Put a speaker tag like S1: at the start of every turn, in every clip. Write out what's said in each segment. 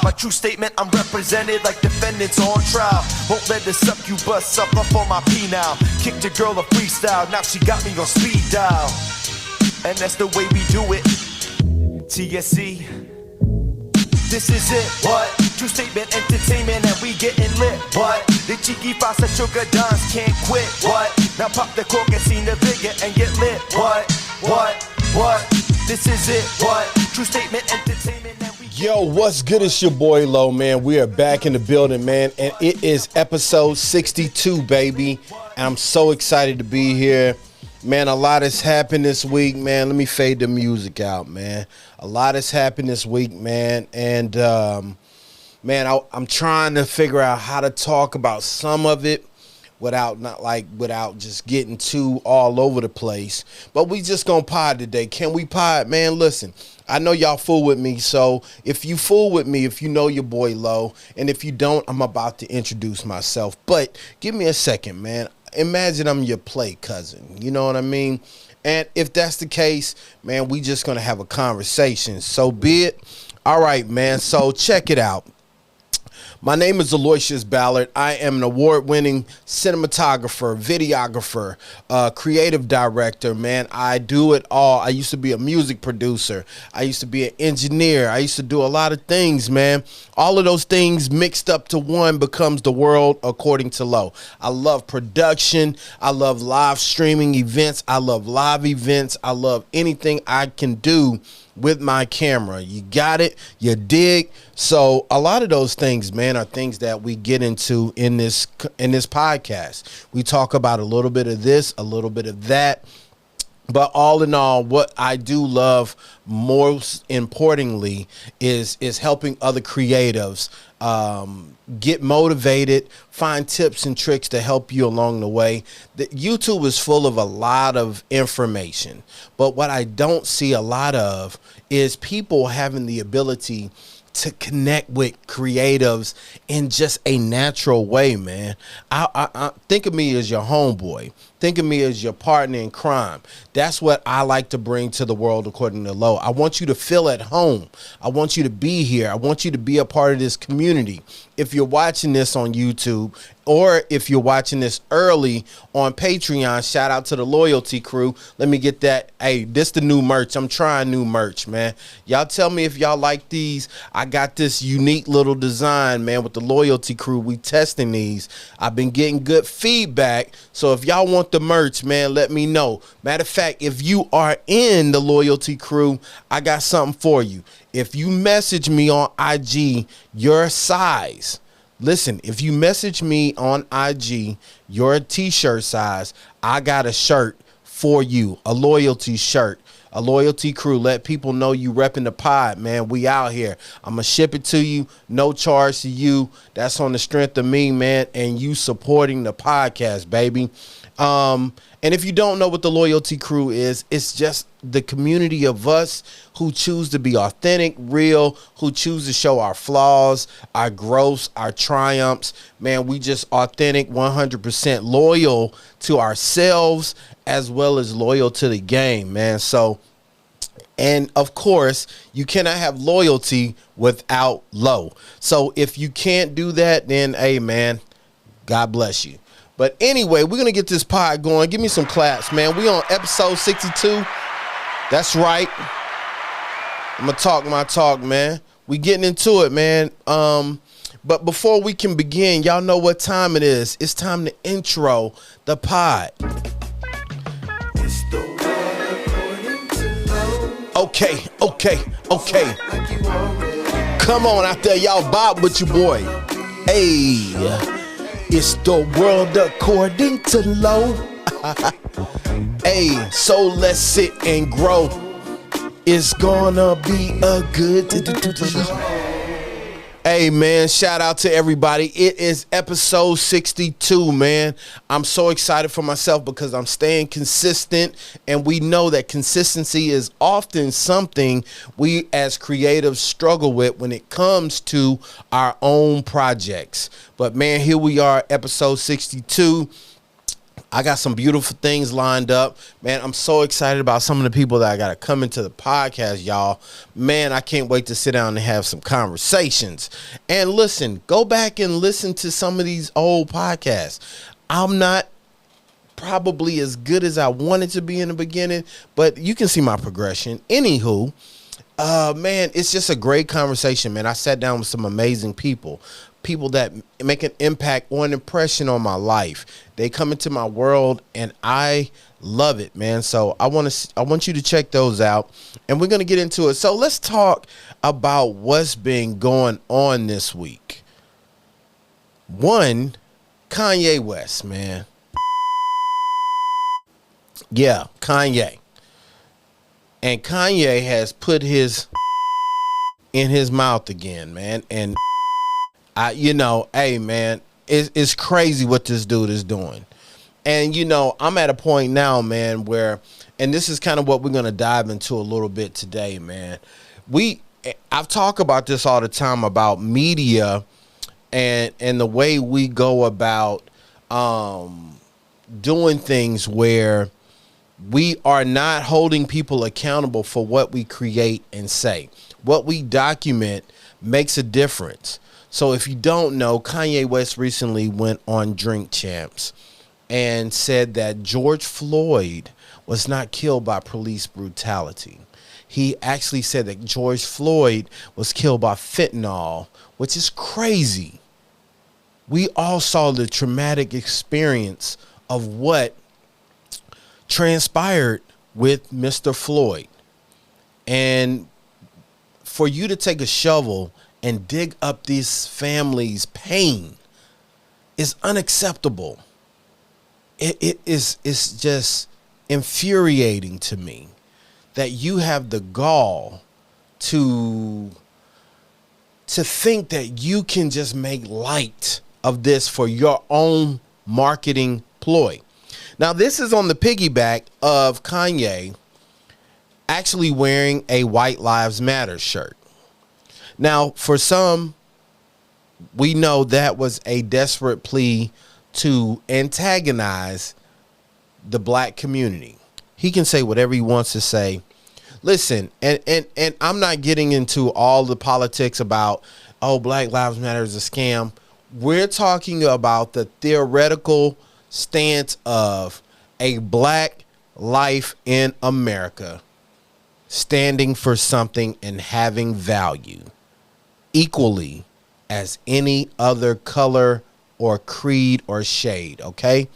S1: My true statement, I'm represented like defendants on trial. Won't let the succubus suffer for my P now. Kicked a girl a freestyle, now she got me on speed dial. And that's the way we do it. TSC, this is it. What? True statement, entertainment, and we getting lit. What? The cheeky fast at sugar dance can't quit. What? Now pop the cork and see the vigor and get lit. What? This is it. What? True statement, entertainment.
S2: Yo, what's good? It's your boy Lo, man. We are back in the building, man, and it is episode 62, baby. And I'm so excited to be here, man. A lot has happened this week, man. Let me fade the music out, man. A lot has happened this week, man, and man, I'm trying to figure out how to talk about some of it without just getting too all over the place. But we just gonna pod today. Can we pod, man? Listen, I know y'all fool with me, so if you fool with me, if you know your boy Lo, and if you don't, I'm about to introduce myself. But give me a second, man. Imagine I'm your play cousin. You know what I mean? And if that's the case, man, we just gonna have a conversation. So be it. All right, man. So check it out. My name is Aloysius Ballard. I am an award-winning cinematographer, videographer, creative director, man. I do it all. I used to be a music producer. I used to be an engineer. I used to do a lot of things, man. All of those things mixed up to one becomes the world according to Lo. I love production. I love live streaming events. I love live events. I love anything I can do with my camera. You got it? You dig? So a lot of those things, man, are things that we get into in this podcast. We talk about a little bit of this, a little bit of that. But all in all, what I do love most importantly is helping other creatives get motivated, find tips and tricks to help you along the way. YouTube is full of a lot of information, but what I don't see a lot of is people having the ability to connect with creatives in just a natural way, man. I think of me as your homeboy. Think of me as your partner in crime. That's what I like to bring to the world according to Lo. I want you to feel at home. I want you to be here. I want you to be a part of this community. If you're watching this on YouTube, or if you're watching this early on Patreon, shout out to the loyalty crew. Let me get that. Hey, this the new merch. I'm trying new merch, man. Y'all tell me if y'all like these. I got this unique little design, man, with the loyalty crew. We testing these. I've been getting good feedback. So if y'all want the merch, man, let me know. Matter of fact, if you are in the loyalty crew, I got something for you. If you message me on IG your size, listen, if you message me on IG your t-shirt size, I got a shirt for you, a loyalty shirt. A loyalty crew. Let people know you repping the pod, man. We out here. I'm going to ship it to you. No charge to you. That's on the strength of me, man, and you supporting the podcast, baby. And if you don't know what the loyalty crew is, it's just the community of us who choose to be authentic, real, who choose to show our flaws, our growths, our triumphs. Man, we just authentic, 100% loyal to ourselves as well as loyal to the game, man. So, and of course, you cannot have loyalty without Lo. So if you can't do that, then, hey, man, God bless you. But anyway, we're going to get this pod going. Give me some claps, man. We on episode 62. That's right. I'm going to talk my talk, man. We getting into it, man. But before we can begin, y'all know what time it is. It's time to intro the pod. Okay. Come on out there, y'all bob with your boy. Hey, it's the world according to Lo. Hey, so let's sit and grow. It's gonna be a good. Hey, man, shout out to everybody. It is episode 62, man. I'm so excited for myself because I'm staying consistent, and we know that consistency is often something we as creatives struggle with when it comes to our own projects. But, man, here we are, episode 62. I got some beautiful things lined up. Man, I'm so excited about some of the people that I got to come into the podcast, y'all. Man, I can't wait to sit down and have some conversations. And listen, go back and listen to some of these old podcasts. I'm not probably as good as I wanted to be in the beginning, but you can see my progression. Anywho, man, it's just a great conversation, man. I sat down with some amazing people that make an impact or an impression on my life. They come into my world and I love it, man. So I want you to check those out, and we're going to get into it. So let's talk about what's been going on this week. One, Kanye West, man. Yeah, Kanye. And Kanye has put his in his mouth again, man. And hey, man, it's crazy what this dude is doing. And, I'm at a point now, man, where, and this is kind of what we're going to dive into a little bit today, man. I've talked about this all the time about media and the way we go about doing things where we are not holding people accountable for what we create and say. What we document makes a difference. So if you don't know, Kanye West recently went on Drink Champs and said that George Floyd was not killed by police brutality. He actually said that George Floyd was killed by fentanyl, which is crazy. We all saw the traumatic experience of what transpired with Mr. Floyd. And for you to take a shovel and dig up this family's pain is unacceptable. It's just infuriating to me that you have the gall to think that you can just make light of this for your own marketing ploy. Now, this is on the piggyback of Kanye actually wearing a White Lives Matter shirt. Now, for some, we know that was a desperate plea to antagonize the black community. He can say whatever he wants to say. Listen, and I'm not getting into all the politics about, Black Lives Matter is a scam. We're talking about the theoretical stance of a black life in America standing for something and having value equally as any other color or creed or shade, okay?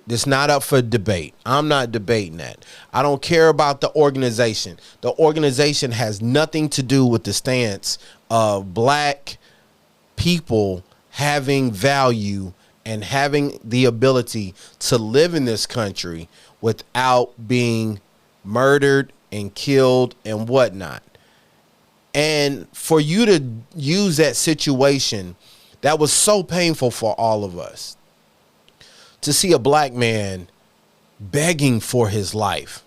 S2: It's not up for debate. I'm not debating that. I don't care about the organization. The organization has nothing to do with the stance of black people having value and having the ability to live in this country without being murdered and killed and whatnot. And for you to use that situation that was so painful for all of us, to see a black man begging for his life,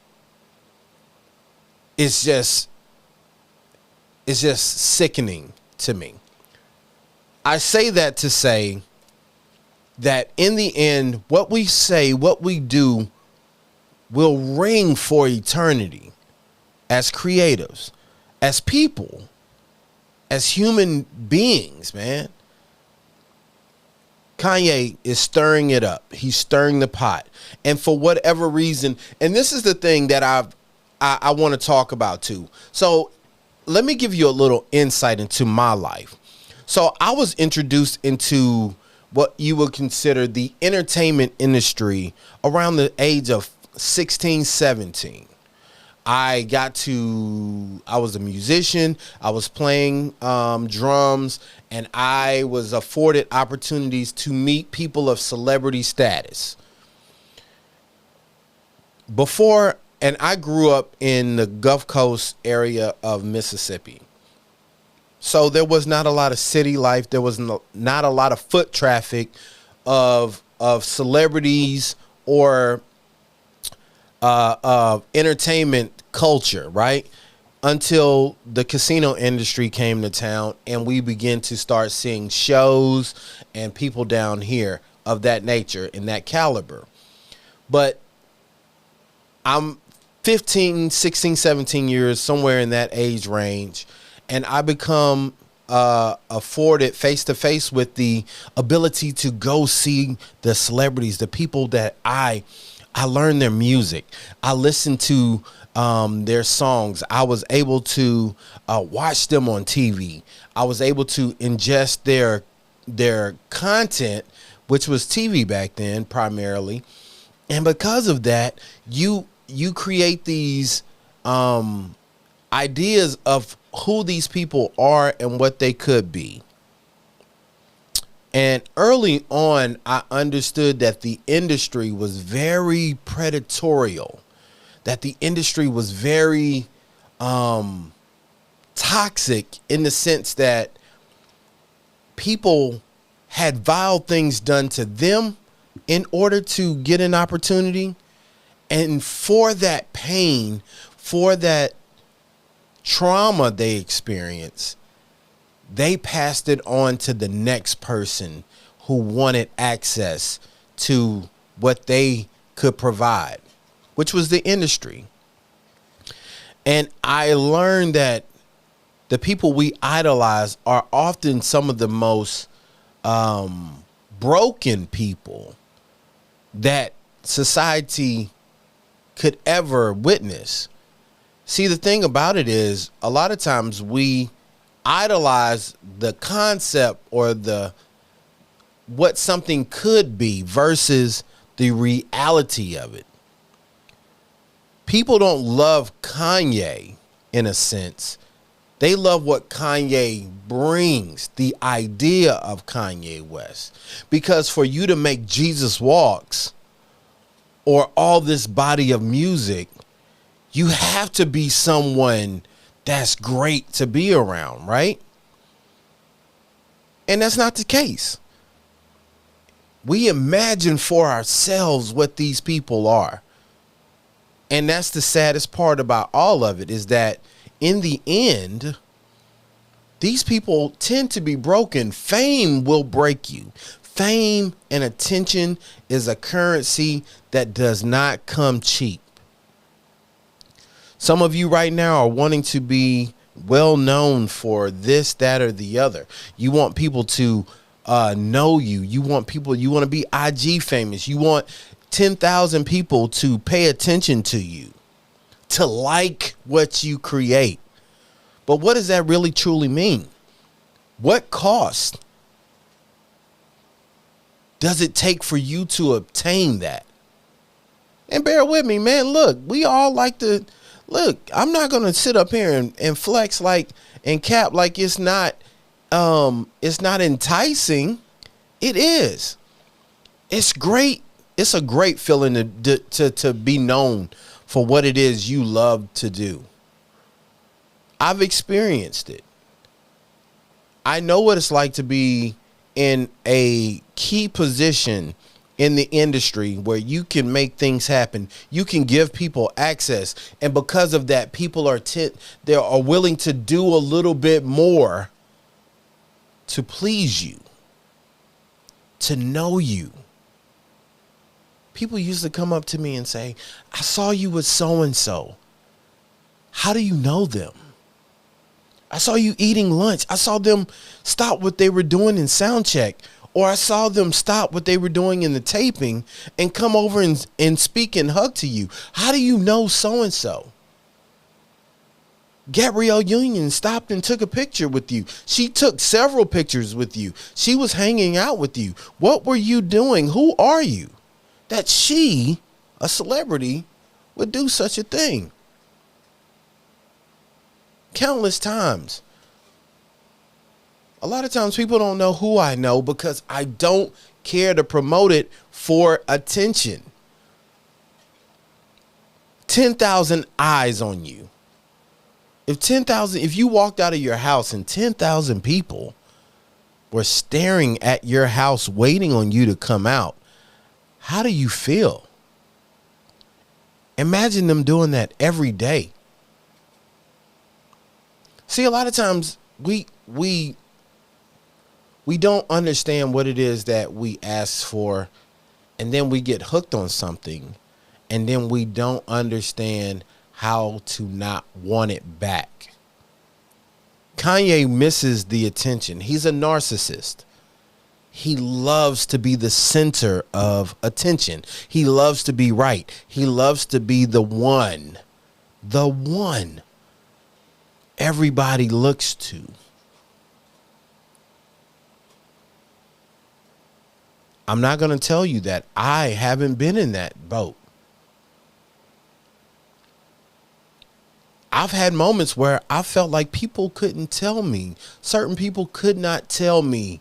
S2: it's just sickening to me. I say that to say that in the end, what we say, what we do will ring for eternity as creatives, as people, as human beings, man. Kanye is stirring it up. He's stirring the pot. And for whatever reason, and this is the thing that I want to talk about too. So let me give you a little insight into my life. So I was introduced into what you would consider the entertainment industry around the age of 16, 17. I was a musician. I was playing drums, and I was afforded opportunities to meet people of celebrity status. And I grew up in the Gulf Coast area of Mississippi. So there was not a lot of city life. There was not a lot of foot traffic of celebrities or entertainment culture, right? Until the casino industry came to town and we began to start seeing shows and people down here of that nature and that caliber. But I'm 15, 16, 17 years, somewhere in that age range, and I become afforded face to face with the ability to go see the celebrities, the people that I learn their music. I listen to their songs. I was able to watch them on TV. I was able to ingest their content, which was TV back then primarily. And because of that, you create these ideas of who these people are and what they could be. And early on, I understood that the industry was very predatorial, that the industry was very toxic in the sense that people had vile things done to them in order to get an opportunity. And for that pain, for that trauma they experienced, they passed it on to the next person who wanted access to what they could provide, which was the industry. And I learned that the people we idolize are often some of the most broken people that society could ever witness. See, the thing about it is, a lot of times we idolize the concept or what something could be versus the reality of it. People don't love Kanye in a sense. They love what Kanye brings, the idea of Kanye West. Because for you to make Jesus Walks or all this body of music, you have to be someone that's great to be around, right? And that's not the case. We imagine for ourselves what these people are. And that's the saddest part about all of it, is that in the end, these people tend to be broken. Fame will break you. Fame and attention is a currency that does not come cheap. Some of you right now are wanting to be well known for this, that, or the other. You want people to know you. You want to be IG famous. You want 10,000 people to pay attention to you, to like what you create. But what does that really truly mean? What cost does it take for you to obtain that? And bear with me, man. Look, we all like to look. I'm not going to sit up here and flex and cap like it's not enticing. It is. It's great. It's a great feeling to be known for what it is you love to do. I've experienced it. I know what it's like to be in a key position in the industry where you can make things happen. You can give people access. And because of that, people are willing to do a little bit more to please you, to know you. People used to come up to me and say, I saw you with so-and-so. How do you know them? I saw you eating lunch. I saw them stop what they were doing in sound check. Or I saw them stop what they were doing in the taping and come over and speak and hug to you. How do you know so-and-so? Gabrielle Union stopped and took a picture with you. She took several pictures with you. She was hanging out with you. What were you doing? Who are you? That she, a celebrity, would do such a thing. Countless times. A lot of times people don't know who I know because I don't care to promote it for attention. 10,000 eyes on you. If you walked out of your house and 10,000 people were staring at your house waiting on you to come out, how do you feel? Imagine them doing that every day. See, a lot of times we don't understand what it is that we ask for, and then we get hooked on something and then we don't understand how to not want it back. Kanye misses the attention. He's a narcissist. He loves to be the center of attention. He loves to be right. He loves to be the one everybody looks to. I'm not going to tell you that I haven't been in that boat. I've had moments where I felt like people couldn't tell me. Certain people could not tell me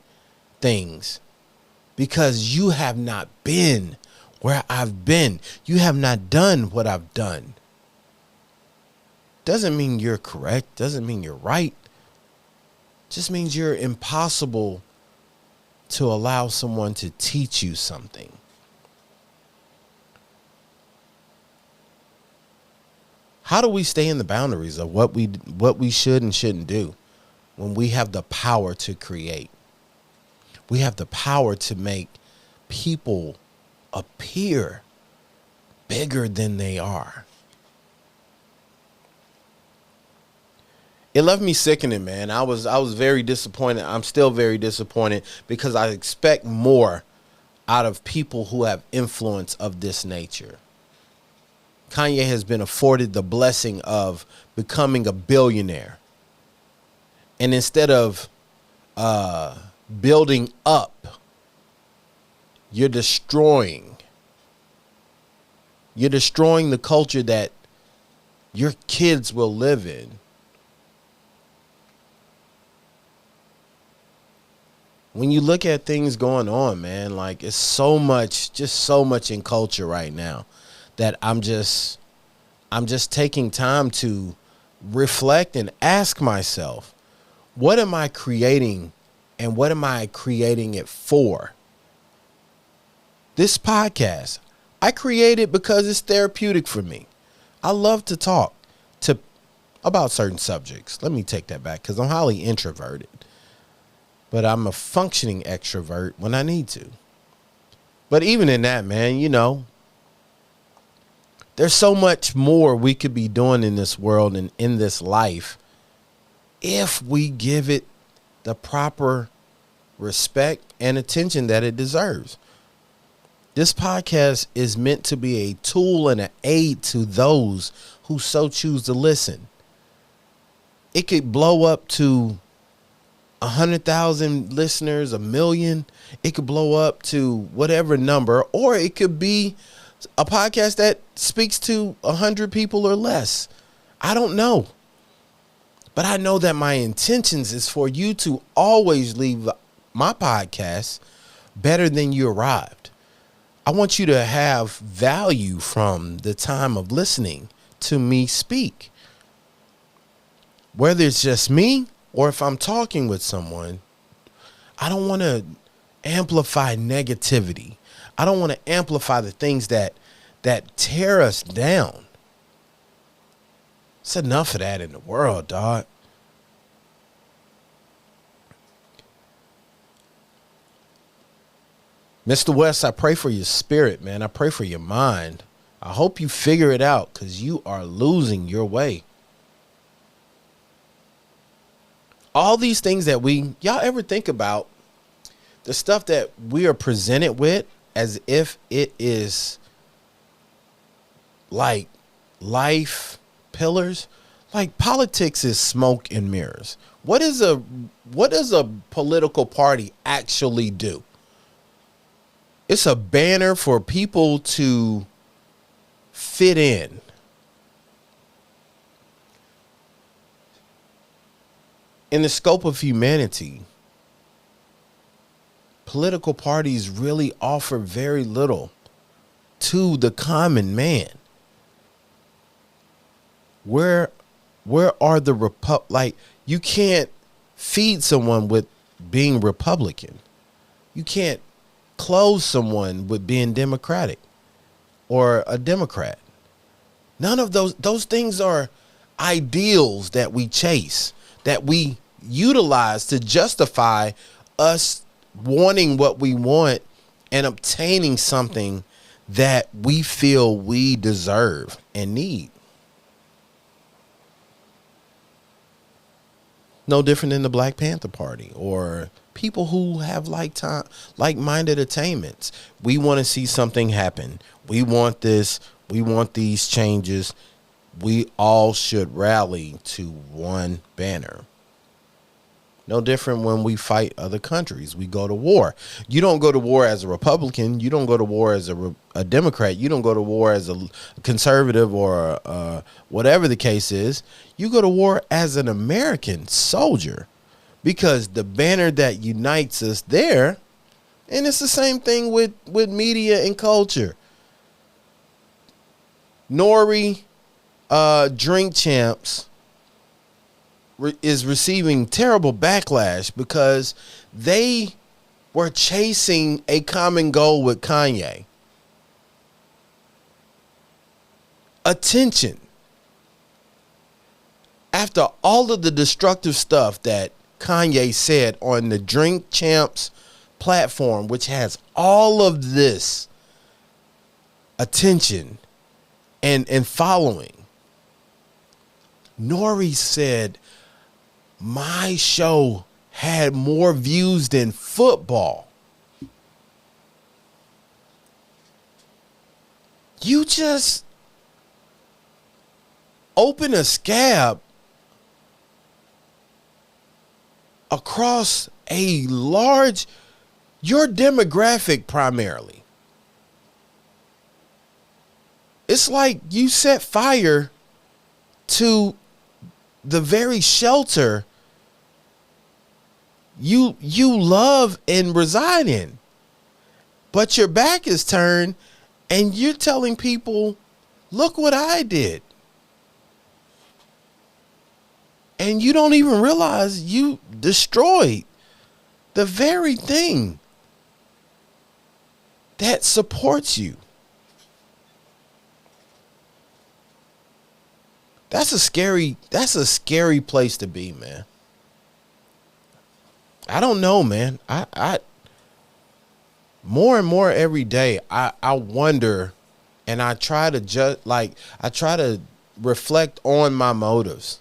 S2: things because you have not been where I've been. You have not done what I've done. Doesn't mean you're correct. Doesn't mean you're right. Just means you're impossible to allow someone to teach you something. How do we stay in the boundaries of what we should and shouldn't do when we have the power to create? We have the power to make people appear bigger than they are. It left me sickening, man. I was very disappointed. I'm still very disappointed because I expect more out of people who have influence of this nature. Kanye has been afforded the blessing of becoming a billionaire. And instead of building up, you're destroying. You're destroying the culture that your kids will live in. When you look at things going on, man, like it's so much in culture right now that I'm just taking time to reflect and ask myself, what am I creating and what am I creating it for? This podcast, I created because it's therapeutic for me. I love to talk about certain subjects. Let me take that back because I'm highly introverted. But I'm a functioning extrovert when I need to. But even in that, man, you know, there's so much more we could be doing in this world and in this life if we give it the proper respect and attention that it deserves. This podcast is meant to be a tool and an aid to those who so choose to listen. It could blow up to 100,000 listeners, 1 million. It could blow up to whatever number, or it could be a podcast that speaks to 100 people or less. I don't know. But I know that my intentions is for you to always leave my podcast better than you arrived. I want you to have value from the time of listening to me speak. Whether it's just me or if I'm talking with someone, I don't want to amplify negativity. I don't want to amplify the things that tear us down. It's enough of that in the world, dog. Mr. West, I pray for your spirit, man. I pray for your mind. I hope you figure it out because you are losing your way. All these things that y'all ever think about the stuff that we are presented with as if it is like life pillars? Like politics is smoke and mirrors. What does a political party actually do? It's a banner for people to fit in. In the scope of humanity, political parties really offer very little to the common man. Where are the like you can't feed someone with being Republican. You can't clothe someone with being Democratic or a Democrat. None of those things are ideals that we chase, that we utilize to justify us wanting what we want and obtaining something that we feel we deserve and need. No different than the Black Panther Party or people who have like-minded attainments. We want to see something happen. We want this. We want these changes. We all should rally to one banner. No different when we fight other countries. We go to war. You don't go to war as a Republican. You don't go to war as a Democrat. You don't go to war as a conservative or whatever the case is. You go to war as an American soldier because the banner that unites us there, and it's the same thing with media and culture. Nori Drink Champs is receiving terrible backlash because they were chasing a common goal with Kanye. Attention. After all of the destructive stuff that Kanye said on the Drink Champs platform, which has all of this attention and following, Nori said, my show had more views than football. You just open a scab across a large, your demographic primarily. It's like you set fire to the very shelter you love and reside in, but your back is turned and you're telling people, look what I did. And you don't even realize you destroyed the very thing that supports you. That's a scary place to be, man. I don't know, man. I more and more every day, I wonder, and I try to reflect on my motives.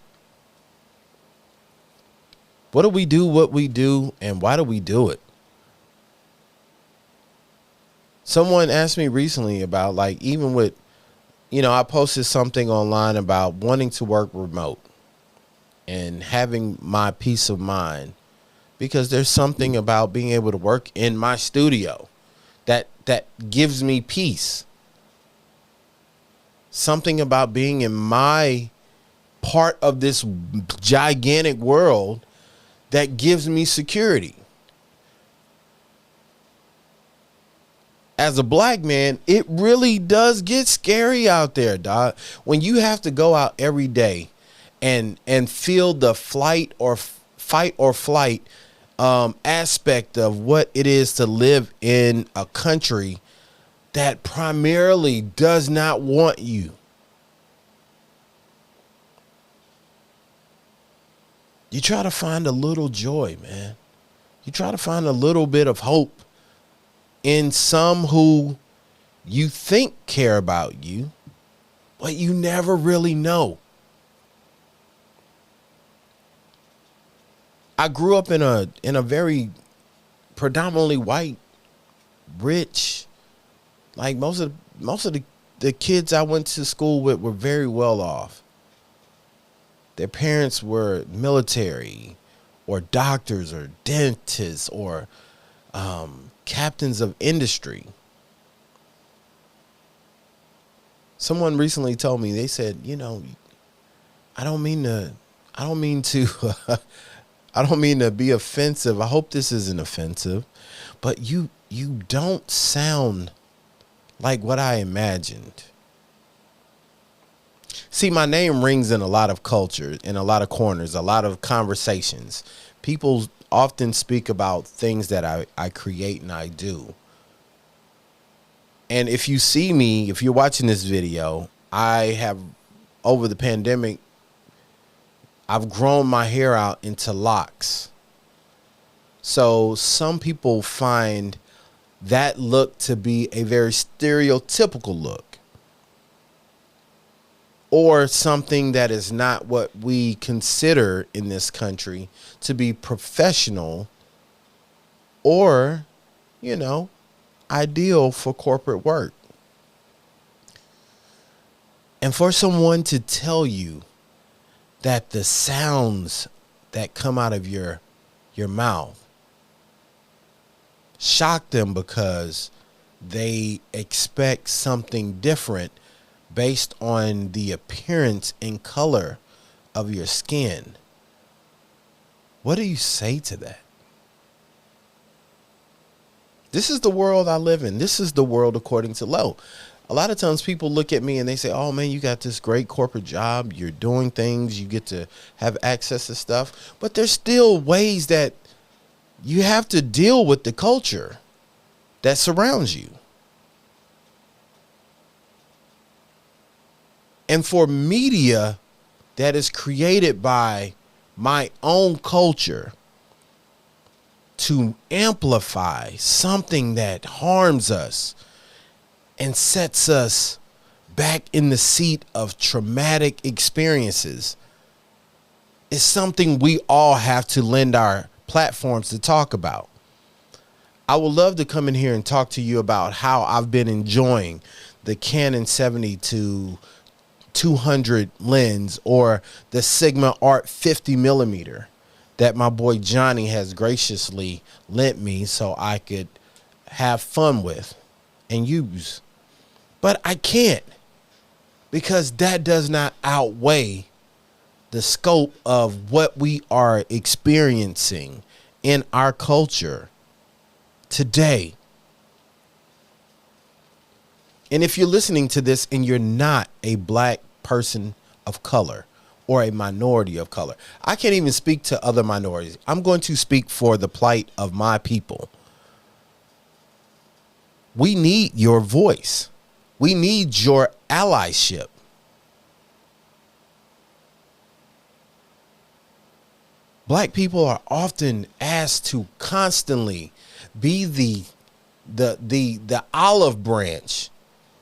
S2: What do we do what we do, and why do we do it? Someone asked me recently about, like, even with, I posted something online about wanting to work remote and having my peace of mind, because there's something about being able to work in my studio that gives me peace. Something about being in my part of this gigantic world that gives me security. As a black man, it really does get scary out there, dog. When you have to go out every day and feel the fight or flight aspect of what it is to live in a country that primarily does not want you. You try to find a little joy, man. You try to find a little bit of hope in some who you think care about you, but you never really know. I grew up in a very predominantly white, rich, like most of the kids I went to school with were very well off. Their parents were military or doctors or dentists or captains of industry. Someone recently told me, they said, I don't mean to be offensive. I hope this isn't offensive, but you don't sound like what I imagined. See, my name rings in a lot of cultures, in a lot of corners, a lot of conversations. People often speak about things that I create and I do. And if you see me, if you're watching this video, I have, over the pandemic, I've grown my hair out into locks. So some people find that look to be a very stereotypical look, or something that is not what we consider in this country to be professional or, ideal for corporate work. And for someone to tell you that the sounds that come out of your mouth shock them because they expect something different based on the appearance and color of your skin. What do you say to that? This is the world I live in. This is the world according to Lo. A lot of times people look at me and they say, oh man, you got this great corporate job. You're doing things. You get to have access to stuff. But there's still ways that you have to deal with the culture that surrounds you. And for media that is created by my own culture to amplify something that harms us and sets us back in the seat of traumatic experiences is something we all have to lend our platforms to talk about. I would love to come in here and talk to you about how I've been enjoying the Canon 70 to 200 lens or the Sigma Art 50 millimeter that my boy Johnny has graciously lent me so I could have fun with and use. But I can't, because that does not outweigh the scope of what we are experiencing in our culture today. And if you're listening to this and you're not a black person of color or a minority of color, I can't even speak to other minorities. I'm going to speak for the plight of my people. We need your voice. We need your allyship. Black people are often asked to constantly be the olive branch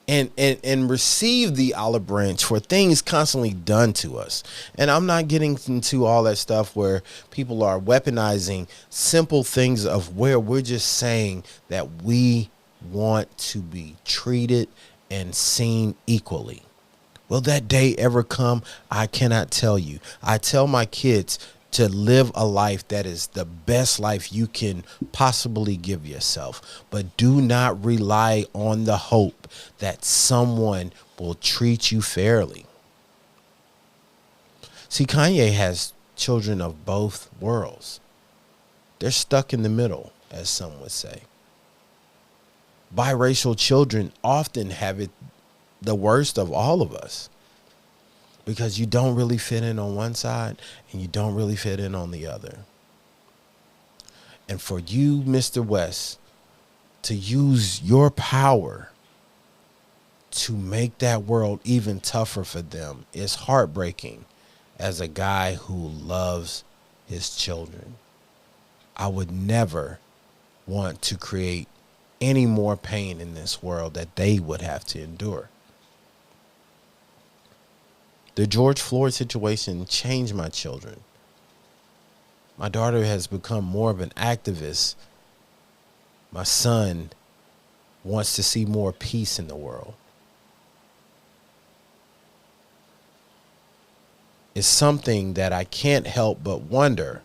S2: and receive the olive branch for things constantly done to us. And I'm not getting into all that stuff where people are weaponizing simple things of where we're just saying that we want to be treated and seen equally. Will that day ever come? I cannot tell you. I tell my kids to live a life that is the best life you can possibly give yourself. But do not rely on the hope that someone will treat you fairly. See, Kanye has children of both worlds. They're stuck in the middle, as some would say. Biracial children often have it the worst of all of us, because you don't really fit in on one side and you don't really fit in on the other. And for you, Mr. West, to use your power to make that world even tougher for them is heartbreaking as a guy who loves his children. I would never want to create any more pain in this world that they would have to endure. The George Floyd situation changed my children. My daughter has become more of an activist. My son wants to see more peace in the world. It's something that I can't help but wonder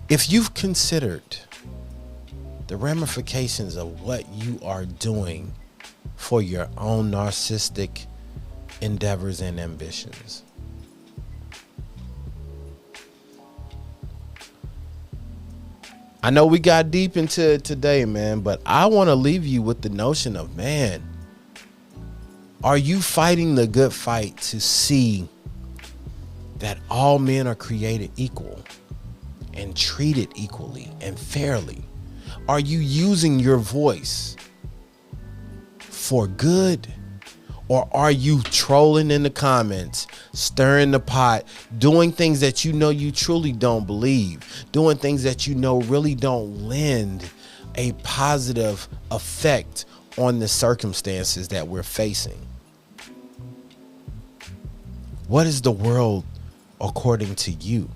S2: if you've considered the ramifications of what you are doing for your own narcissistic endeavors and ambitions. I know we got deep into it today, man, but I want to leave you with the notion of, man, are you fighting the good fight to see that all men are created equal and treated equally and fairly? Are you using your voice for good, Or are you trolling in the comments, stirring the pot, doing things that you know you truly don't believe, doing things that you know really don't lend a positive effect on the circumstances that we're facing? What is the world according to you?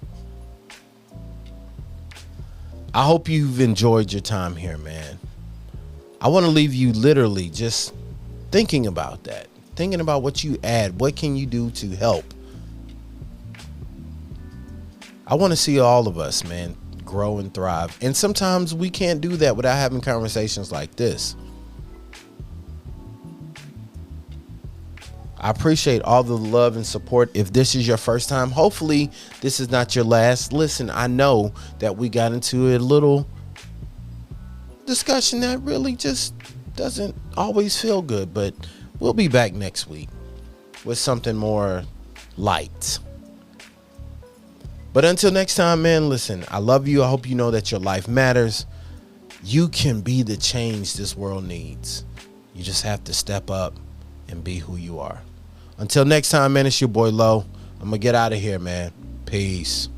S2: I hope you've enjoyed your time here, man. I want to leave you literally just thinking about that. Thinking about what you add. What can you do to help? I want to see all of us, man, grow and thrive. And sometimes we can't do that without having conversations like this. I appreciate all the love and support. If this is your first time, hopefully this is not your last. Listen, I know that we got into a little discussion that really just doesn't always feel good, but we'll be back next week with something more light. But until next time, man, listen, I love you. I hope you know that your life matters. You can be the change this world needs. You just have to step up and be who you are. Until next time, man, it's your boy Lo. I'm going to get out of here, man. Peace.